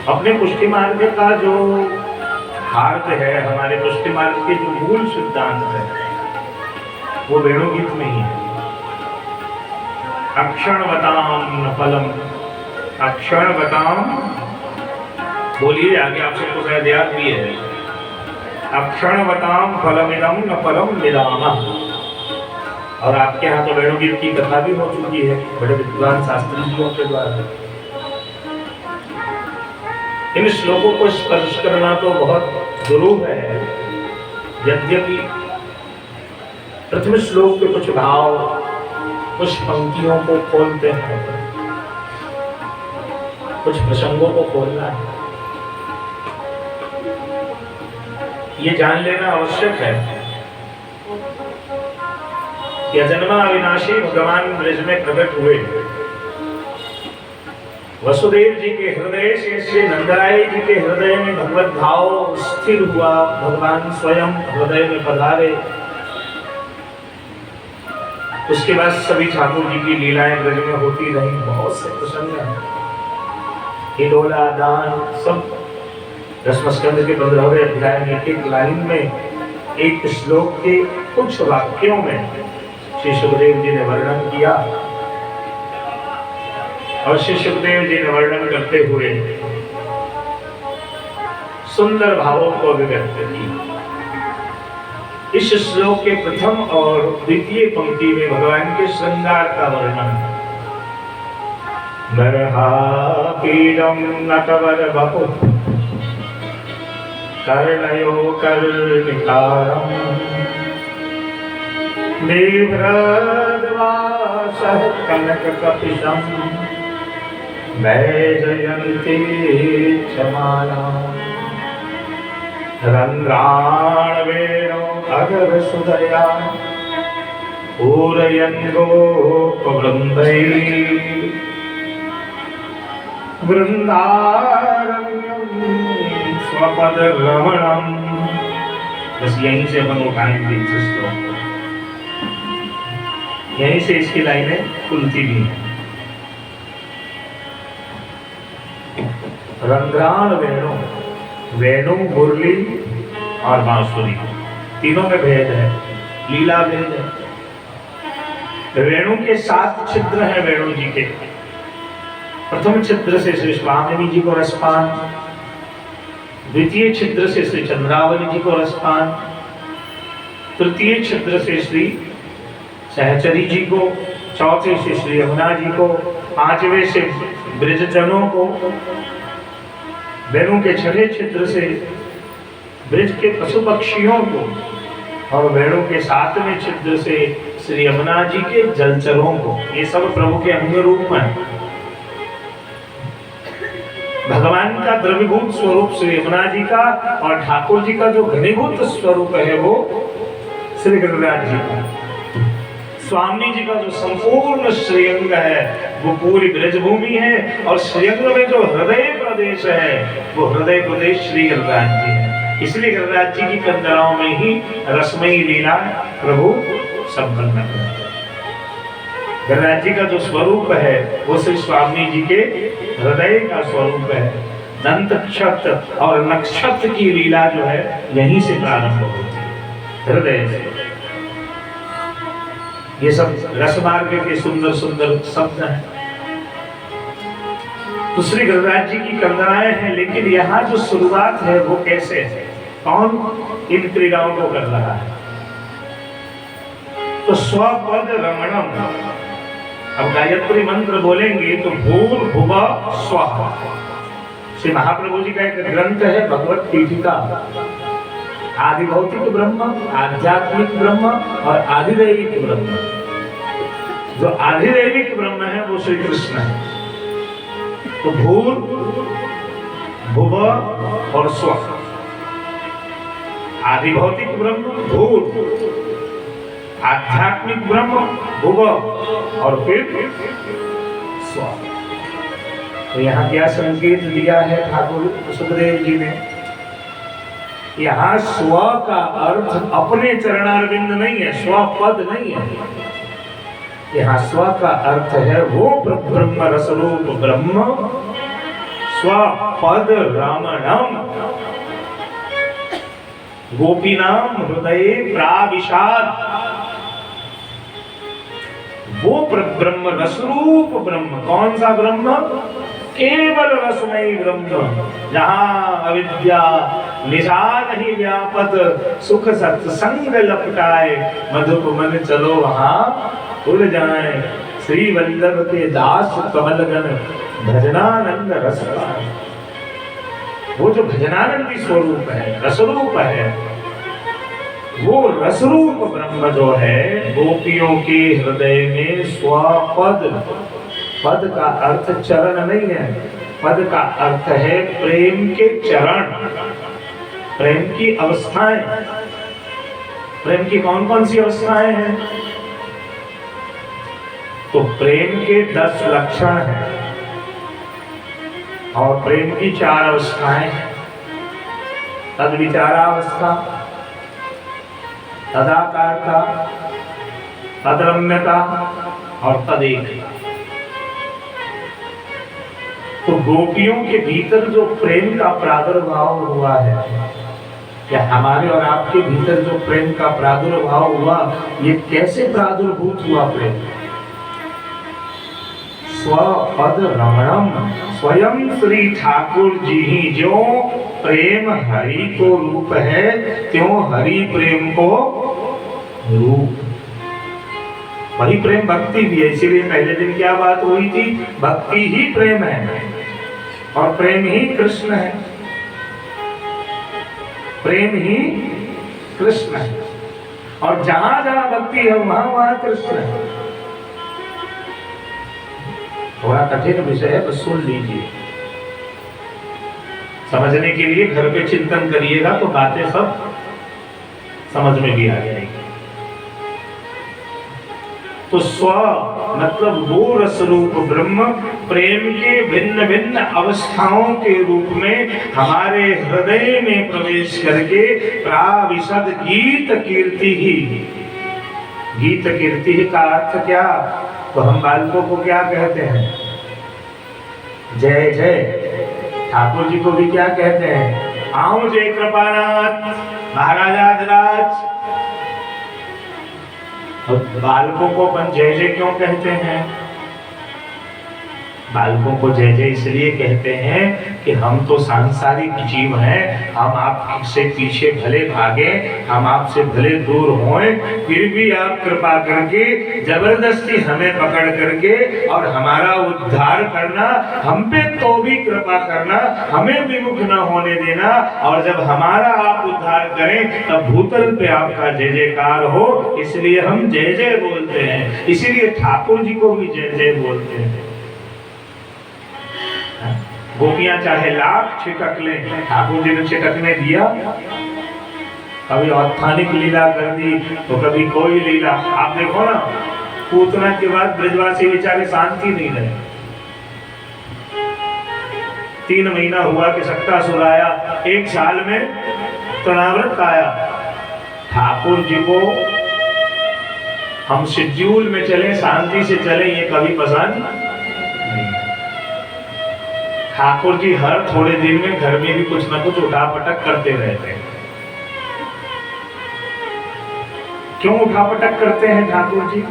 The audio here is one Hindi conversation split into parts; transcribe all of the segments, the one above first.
अपने पुष्टि मार्ग का जो हार्द है, हमारे पुष्टि मार्ग के जो मूल सिद्धांत है, वो वेणुगीत में ही है। अक्षणवताम न फलम, अक्षणवताम, बोलिए आगे आप सबको शायद याद भी है। अक्षणवताम फलमिदं न फलम विदामः। और आपके यहाँ तो वेणुगीत की कथा भी हो चुकी है बड़े विद्वान शास्त्री जियों के द्वारा। इन श्लोकों को स्पर्श करना तो बहुत दुरूह है। यद्यपि प्रथम श्लोक के कुछ भाव, कुछ पंक्तियों को खोलते हैं, कुछ प्रसंगों को खोलना है, ये जान लेना आवश्यक है कि अजन्मा अविनाशी भगवान ब्रज में प्रकट हुए। वसुदेव जी के हृदय से श्री नंदराय जी के हृदय में भगवत भाव स्थिर हुआ। भगवान स्वयं हृदय में पधारे। उसके बाद सभी ठाकुर जी की लीलाएं ब्रज में होती रही। बहुत से प्रसंग हैं, हिडोला दान सब दसमस्कंद के 15वें अध्याय में एक लाइन में, एक श्लोक के कुछ वाक्यों में श्री सुखदेव जी ने वर्णन किया। और श्री सुखदेव जी ने वर्णन करते हुए सुंदर भावों को व्यक्त किया। इस श्लोक के प्रथम और द्वितीय पंक्ति में भगवान के श्रृंगार का वर्णन है। बरहापीडं नटवर बपु कर्णयो कर्णिकारम् बिभ्रद्वासः कनककपिशम् वैजयन्ती क्षमालाम् रन्ध्राणवेणो अगरसुधया पूरयन् गोपवृन्दैः वृन्दारण्यं स्वपदरमणम्। बस यहीं से अपन उठाएंगे इस श्लोक को, यहीं से इसकी लाइनें खुलती भी हैं। रंध्राण वेणु, वेणु मुरली और बांसुरी, तीनों में भेद है, लीला भेद है। वेणु के 7 छिद्र हैं वेणु जी के। प्रथम छिद्र से श्री स्वामिनी जी को रसपान, द्वितीय छिद्र से श्री चंद्रावली जी को रसपान, तृतीय छिद्र से श्री सहचरी जी को, चौथे से श्री यमुना जी को, 5वें से ब्रजजनों को, वेणु के 6ठे छिद्र से ब्रज के पशु पक्षियों को, और वेणु के 7वें छिद्र से श्री यमुना जी के जलचरों को। ये सब प्रभु के अंग रूप हैं। भगवान का द्रव्यभूत स्वरूप श्री यमुना जी का, और ठाकुर जी का जो घनीभूत स्वरूप है वो श्री गिरिराज जी का। स्वामी जी का जो संपूर्ण श्रीअंग है वो पूरी ब्रजभूमि है, और श्रीअंग में जो हृदय प्रदेश है वो हृदय प्रदेश श्री गिरिराज जी है। इसलिए गिरिराज जी की कंदराओं में ही रसमयी लीला प्रभु संपन्न करते हैं। गिरिराज जी का जो स्वरूप है वो श्री स्वामी जी के हृदय का स्वरूप है। दंत क्षत और नक्षत्र की लीला जो है यहीं से प्रारंभ होती है, हृदय से। ये सब रसमार्ग के सुंदर सुंदर शब्द हैं। तो श्री गिरिराज जी की कंदराएं हैं, लेकिन यहाँ जो शुरुआत है वो कैसे है, कौन इन क्रीड़ाओं को कर रहा है? तो स्वपद रमणम। अब गायत्री मंत्र बोलेंगे तो भूर्भुवः स्वः। श्री महाप्रभु जी का एक ग्रंथ है भगवत पीठिका। आदि भौतिक ब्रह्म, आध्यात्मिक ब्रह्म और आधिदैविक ब्रह्म। जो आधिदैविक ब्रह्म है वो श्री कृष्ण है। तो भूर, भुव और स्व। आदि भौतिक ब्रह्म भूर, आध्यात्मिक ब्रह्म भुव और फिर स्व। तो यहाँ क्या संकेत दिया है ठाकुर सुखदेव जी ने? यहाँ स्व का अर्थ अपने चरणारविंद नहीं है, स्वपद नहीं है। यहाँ स्व का अर्थ है वो ब्रह्म रसरूप ब्रह्म, स्वपद रमणम गोपीनाम हृदय प्राविशाद। वो ब्रह्म रसरूप ब्रह्म, कौन सा ब्रह्म? केवल रसमयी ब्रह्म, जहां अविद्या निषाद ही व्यापत, सुख सत्संग लपटाए, मधुप मन चलो वहां उड़ जाए, श्री वल्लभ के दास कमलगन भजनानंद रस पाए। वो जो भजनानंदी स्वरूप है, रसरूप है, वो रसरूप ब्रह्म जो है गोपियों के हृदय में स्वपद, पद का अर्थ चरण नहीं है, पद का अर्थ है प्रेम के चरण, प्रेम की अवस्थाएं। प्रेम की कौन कौन सी अवस्थाएं हैं? तो प्रेम के 10 लक्षण हैं और प्रेम की 4 अवस्थाएं हैं। तद विचारावस्था, तदाकारता, तद्रम्यता और तदेक। तो गोपियों के भीतर जो प्रेम का प्रादुर्भाव हुआ है, या हमारे और आपके भीतर जो प्रेम का प्रादुर्भाव हुआ, ये कैसे प्रादुर्भूत हुआ प्रेम? स्वपद रमणम, स्वयं श्री ठाकुर जी ही जो प्रेम हरि को रूप है, त्यों हरि प्रेम को रूप। वही प्रेम भक्ति भी है। इसीलिए पहले दिन क्या बात हुई थी? भक्ति ही प्रेम है और प्रेम ही कृष्ण है, प्रेम ही कृष्ण है। और जहां जहां भक्ति है वहां वहां कृष्ण है। थोड़ा कठिन विषय है, बस सुन लीजिए। समझने के लिए घर पे चिंतन करिएगा तो बातें सब समझ में भी आ जाएगी। तो स्व मतलब वो रसरूप ब्रह्म प्रेम के भिन्न भिन्न अवस्थाओं के रूप में हमारे हृदय में प्रवेश करके प्राविशद गीत कीर्ति ही। गीत कीर्ति ही का अर्थ क्या? तो हम बालकों को क्या कहते हैं? जय जय। ठाकुर जी को भी क्या कहते हैं? आओ जय कृपानाथ महाराजाधिराज। और बालकों को अपन जय जय क्यों कहते हैं? बालकों को जय जय इसलिए कहते हैं कि हम तो सांसारिक जीव हैं, हम आपसे पीछे भले भागे, हम आपसे भले दूर होएं, फिर भी आप कृपा करके जबरदस्ती हमें पकड़ करके और हमारा उद्धार करना, हम पे तो भी कृपा करना, हमें विमुख न होने देना। और जब हमारा आप उद्धार करें तब भूतल पे आपका जय जयकार हो, इसलिए हम जय जय बोलते हैं। इसीलिए ठाकुर जी को भी जय जय बोलते हैं। गोपियां चाहे लाख छिटक लें, ठाकुर जी ने छिटकने दिया। कभी औत्थानिक लीला कर दी तो कभी कोई लीला। आप देखो ना, पूतना के बाद ब्रजवासी बेचारे शांति नहीं रहे। 3 महीना हुआ कि सक्तासुर आया, 1 साल में तृणावृत आया। ठाकुर जी को हम शेड्यूल में चले, शांति से चले, ये कभी पसंद नहीं। ठाकुर जी हर थोड़े दिन में घर में भी कुछ ना कुछ उठापटक करते रहते हैं। क्यों उठापटक करते हैं ठाकुर जी?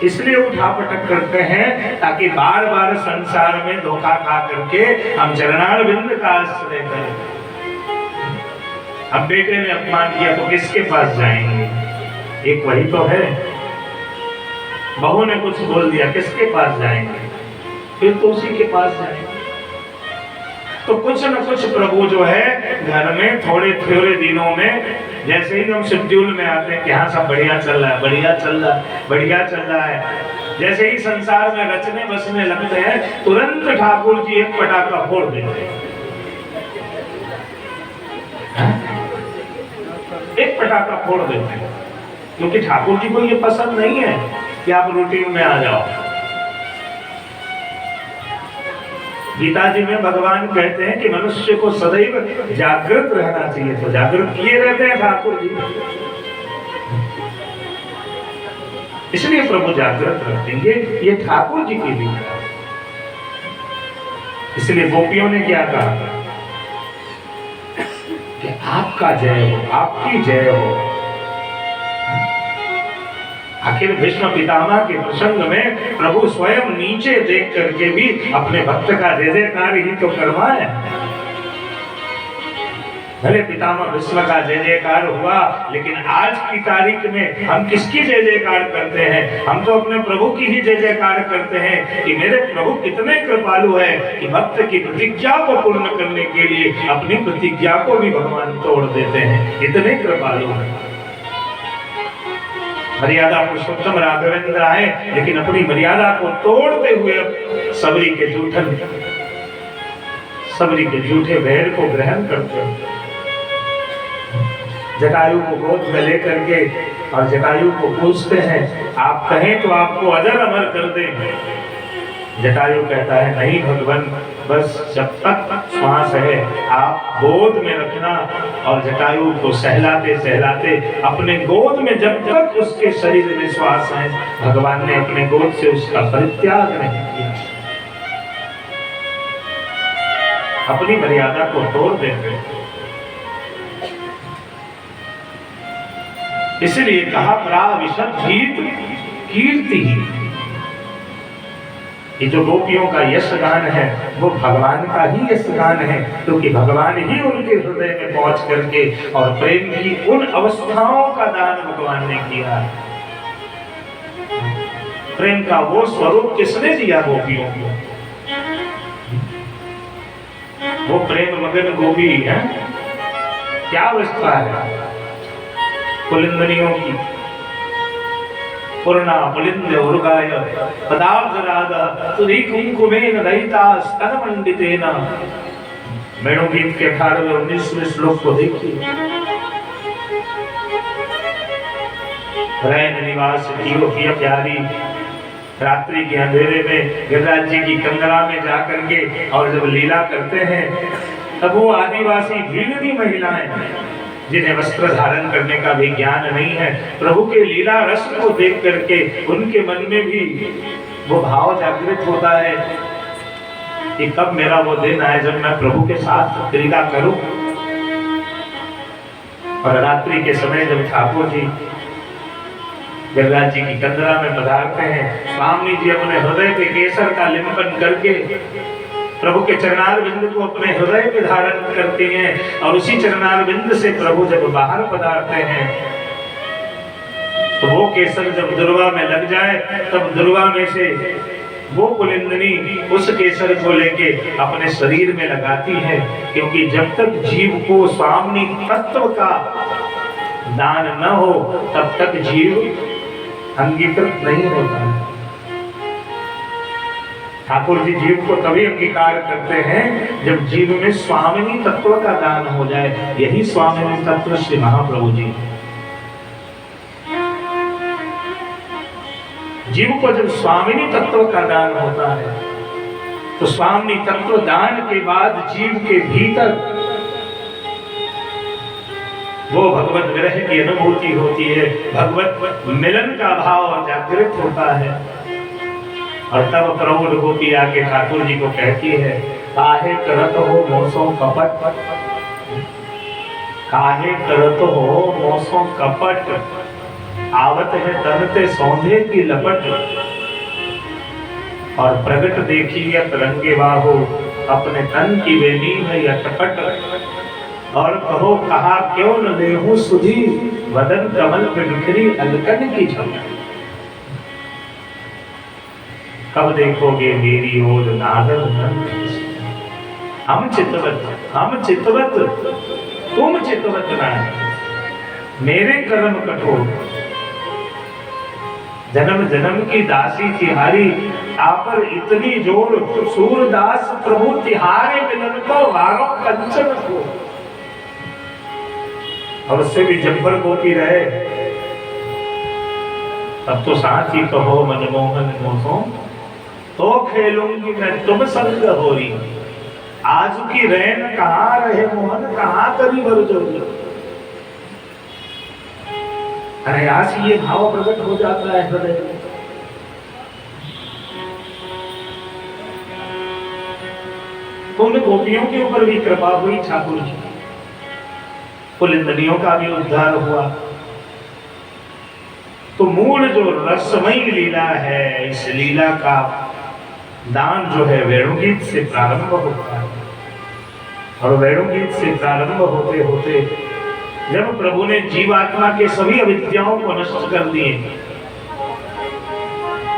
इसलिए उठापटक करते हैं ताकि बार बार संसार में धोखा खा करके हम चरणारविंद का आश्रय करें। अब बेटे ने अपमान किया तो किसके पास जाएंगे? एक वही तो है। बहू ने कुछ बोल दिया, किसके पास जाएंगे? फिर तो उसी के पास जाएंगे। तो कुछ न कुछ प्रभु जो है घर में थोड़े थोड़े दिनों में, जैसे ही हम शेड्यूल में आते हैं कि हाँ सब बढ़िया चल रहा है, बढ़िया चल रहा है, बढ़िया चल रहा है, जैसे ही संसार में रचने बसने लगते हैं, तुरंत ठाकुर जी एक पटाखा फोड़ देते हैं। एक पटाखा फोड़ देते हैं, क्योंकि ठाकुर जी को ये पसंद नहीं है कि आप रूटीन में आ जाओ। गीता जी में भगवान कहते हैं कि मनुष्य को सदैव जागृत रहना चाहिए। तो जागृत किए रहते हैं ठाकुर जी, इसलिए प्रभु जागृत रखेंगे। ये ठाकुर जी की लीला। इसलिए गोपियों ने क्या कहा कि आपका जय हो, आपकी जय हो। आखिर भीष्म पितामह के प्रसंग में प्रभु स्वयं नीचे देख करके भी अपने भक्त का जय जयकार ही तो करवाए। भले पितामह भीष्म का जय जयकार हुआ, लेकिन आज की तारीख में हम किसकी जय जयकार करते हैं? हम तो अपने प्रभु की ही जय जयकार करते हैं कि मेरे प्रभु कितने कृपालु है कि भक्त की प्रतिज्ञा को पूर्ण करने के लिए अपनी प्रतिज्ञा को भी भगवान तोड़ देते हैं, इतने कृपालु है। मर्यादा पुरुषोत्तम राघवेंद्र आए, लेकिन अपनी मर्यादा को तोड़ते हुए सबरी के झूठे बैर को ग्रहण करते हैं। जटायु को गोद में लेकर के और जटायु को पूछते हैं, आप कहें तो आपको अजर अमर कर दें। जटायु कहता है, नहीं भगवान, बस जब तक श्वास है आप गोद में रखना। और जटायु को सहलाते सहलाते अपने गोद में जब तक उसके शरीर में श्वास है, भगवान ने अपने गोद से उसका परित्याग नहीं किया। अपनी मर्यादा को तोड़ देते हैं। इसलिए कहा प्राविशद गीत कीर्ति। ये जो गोपियों का यश गान है वो भगवान का ही यश गान है, क्योंकि भगवान ही उनके हृदय में पहुंच करके और प्रेम की उन अवस्थाओं का दान भगवान ने किया है। प्रेम का वो स्वरूप किसने दिया गोपियों को? वो प्रेम मगन गोपी है। क्या अवस्था है पुलिंदनियों की? पूर्णा पुलिंद उर्गाय पदार्थ राधा तुरी कुंकुमेन दयिता स्तन मंडितेन। मेणुगीत के 18वें 19वें श्लोक को देखिए। रैन निवास जीव की प्यारी रात्रि के अंधेरे में गिरिराज जी की कंगरा में जाकर के और जब लीला करते हैं, तब वो आदिवासी भीलनी महिलाएं जिन्हें वस्त्र धारण करने का भी ज्ञान नहीं है, प्रभु के लीला रस को देख करके उनके मन में भी वो भाव जागृत होता है कि कब मेरा वो दिन आए जब मैं प्रभु के साथ क्रीड़ा करूं। और रात्रि के समय जब ठाकुर जी गिरिराज जी की कंदरा में पधारते हैं, स्वामी जी अपने हृदय पे केसर का लिंपन करके प्रभु के चरणारविंद को अपने हृदय पे धारण करते हैं। और उसी चरणारविंद से प्रभु जब बाहर पधारते हैं, तो वो केसर जब दुर्वा में लग जाए, तब दुर्वा में से वो पुलिंदनी उस केसर को लेके अपने शरीर में लगाती है, क्योंकि जब तक जीव को स्वामी तत्व का दान न हो तब तक जीव अंगीकृत नहीं होता है। ठाकुर जी जीव को तभी अंगीकार करते हैं जब जीव में स्वामिनी तत्व का दान हो जाए। यही स्वामिनी तत्व श्री महाप्रभु जी। जीव को जब स्वामिनी तत्व का दान होता है, तो स्वामिनी तत्व दान के बाद जीव के भीतर वो भगवत विरह की अनुभूति होती है, भगवत मिलन का भाव जागृत होता है। और तब प्रभु गोपी आके ठाकुर जी को कहती है, काहे करत हो मोसो कपट, काहे करत हो मोसो कपट, आवत है तनते सौंधे की लपट। और प्रगट देखिए तरंगे बाहो, अपने तन की बेनी है अटपट। और कहो कहा क्यों न देहूं सुधी, वदन कमल पे बिखरी अलकन की झलक। कब देखोगे मेरी ओर नागर हम चितवत तुम चितवत ना। मेरे कर्म कठोर, जन्म जन्म की दासी तिहारी, आपर इतनी जोड़ सूरदास प्रभु तिहारे मिलन को वारों कंचन को। और उससे भी जब्बर गोपी रहे, तब तो साथ ही कहो मनमोहन मोसो, तो खेलूंगी मैं तुम संग होरी। आज की रैन कहाँ रहे मोहन, कहाँ करी बरजोरी। अनायास ये भाव प्रकट हो जाता है हृदय में। तो उन गोपियों के ऊपर भी कृपा हुई ठाकुर जी, कुलिंदनियों का भी उद्धार हुआ। तो मूल जो रसमयी लीला है, इस लीला का दान जो है वेणुगीत से प्रारंभ होता है। और वेणुगीत से प्रारंभ होते होते जब प्रभु ने जीवात्मा के सभी अविद्याओं को नष्ट कर दिए,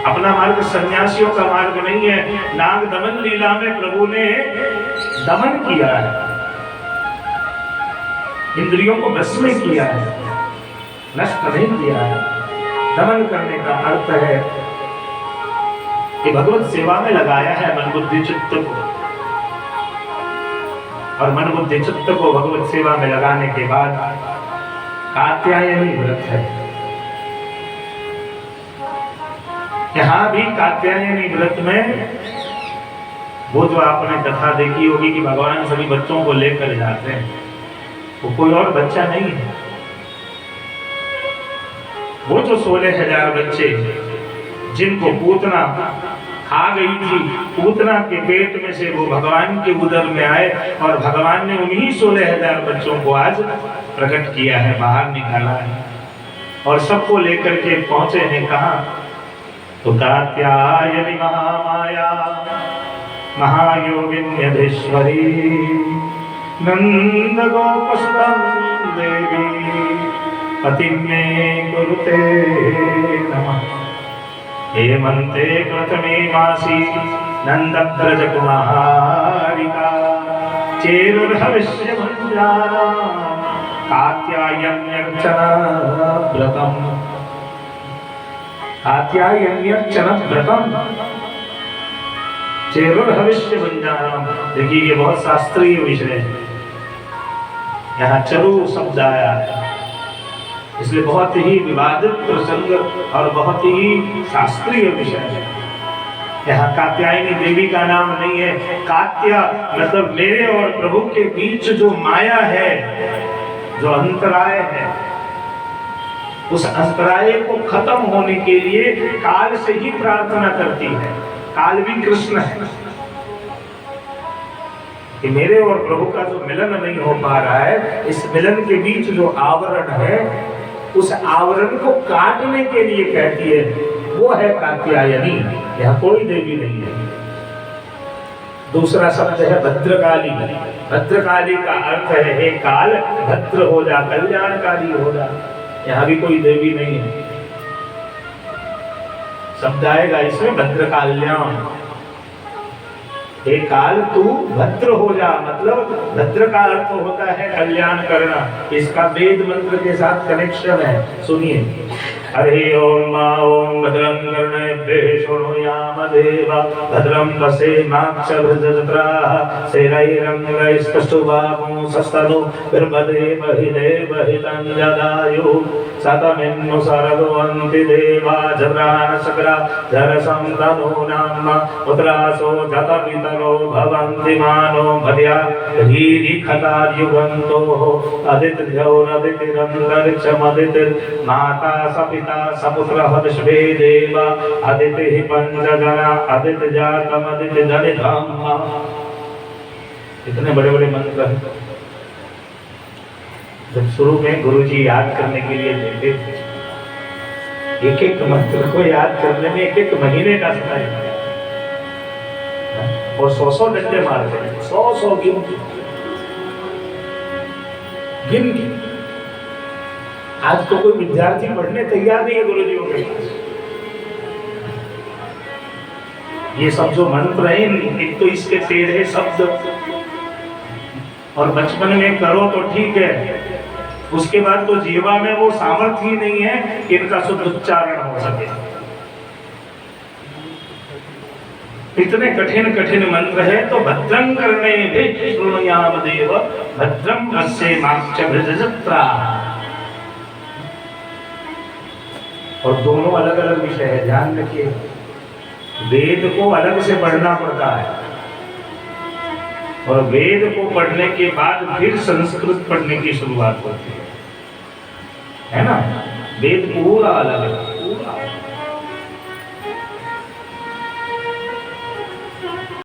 अपना मार्ग सन्यासियों का मार्ग नहीं है, नाग दमन लीला में प्रभु ने दमन किया है, इंद्रियों को वश में किया है, नष्ट नहीं किया है। दमन करने का अर्थ है कि भगवत सेवा में लगाया है मन बुद्धि चित्त को, और मन बुद्धि चित्त को भगवत सेवा में लगाने के बाद कात्यायनी व्रत है। यहाँ भी कात्यायनी व्रत में वो जो आपने कथा देखी होगी कि भगवान सभी बच्चों को लेकर जाते हैं, वो कोई और बच्चा नहीं है। वो जो 16,000 बच्चे जिनको पूतना खा गई थी, पूतना के पेट में से वो भगवान के उदर में आए, और भगवान ने उन्हीं 16,000 बच्चों को आज प्रकट किया है, बाहर निकाला है, और सबको लेकर के पहुंचे हैं कहाँ? तो कात्यायनी महामाया महायोगिन्यधीश्वरी नंद गोपसुतं देवी पतिं मे कुरुते नमः। हेमन्ते प्रथमे मासी नंदव्रज कुमारिका चेरुर्हविष्यभञ्जाना कात्यायन्यर्चन व्रतम्। कात्यायन्यर्चन व्रतम् चेरुर्हविष्यभञ्जाना। देखिए ये बहुत शास्त्रीय विषय है, यहाँ चरु शब्द आया है, इसलिए बहुत ही विवादित प्रसंग और बहुत ही शास्त्रीय विषय है। यहाँ कात्यायनी देवी का नाम नहीं है, कात्या मतलब मेरे और प्रभु के बीच जो माया है, जो अंतराय है, उस अंतराय को खत्म होने के लिए काल से ही प्रार्थना करती है। काल भी कृष्ण है कि मेरे और प्रभु का जो मिलन नहीं हो पा रहा है, इस मिलन के बीच जो आवरण है, उस आवरण को काटने के लिए कहती है, वो है कात्यायनी। यहाँ कोई देवी नहीं है। दूसरा शब्द है भद्रकाली। भद्रकाली का अर्थ है हे काल भद्र हो जा, कल्याणकारी हो जा। यहाँ भी कोई देवी नहीं है। शब्द आएगा इसमें भद्रकाल्याम, हे काल तू भद्र हो जा, मतलब भद्र का अर्थ होता है कल्याण करना। इसका वेद मंत्र के साथ कनेक्शन है, सुनिए। हरि ओम ओम भद्रं कर्णेभ्यः शृणुयाम देवा भद्रं पश्येमाक्षभिर्जत्राः स्थिरैरङ्गैस्तुष्टुवापुंसस्तनु बिर्भदेवहिदेवहितं जदायुः शतमिन्नु शरदवन्ति देवा जत्रानशक्रा जरसन्तनूनां पुत्रासो जतपितरो भवन्ति मानो भर्या हीरिखतार्युगन्तोः अदितिर्माता सपिता सपुत्रः विश्वे देवा अदितिः पंचजना अदितिजातमदितिधनिधम्। इतने बड़े बड़े मंत्र हैं। जब शुरू में गुरुजी याद करने के लिए देते थे, एक एक मंत्र को याद करने में एक एक महीने का समय और 100 डंडे मारते हैं, 100 गिन के। आज तो कोई विद्यार्थी पढ़ने तैयार नहीं है गुरुजियों के पास। ये सब जो मंत्र है, एक तो इसके टेढ़े शब्द, और बचपन में करो तो ठीक है, उसके बाद तो जीवा में वो सामर्थ्य ही नहीं है कि इनका शुद्ध उच्चारण हो सके। इतने कठिन कठिन मंत्र है। तो भद्रं कर्णेभिः शृणुयाम देव भद्रं पश्येमाक्षभिर्जत्राः। और दोनों अलग अलग विषय है, ध्यान रखिए। वेद को अलग से पढ़ना पड़ता है, और वेद को पढ़ने के बाद फिर संस्कृत पढ़ने की शुरुआत होती है ना। वेद पूरा अलग है, पूरा।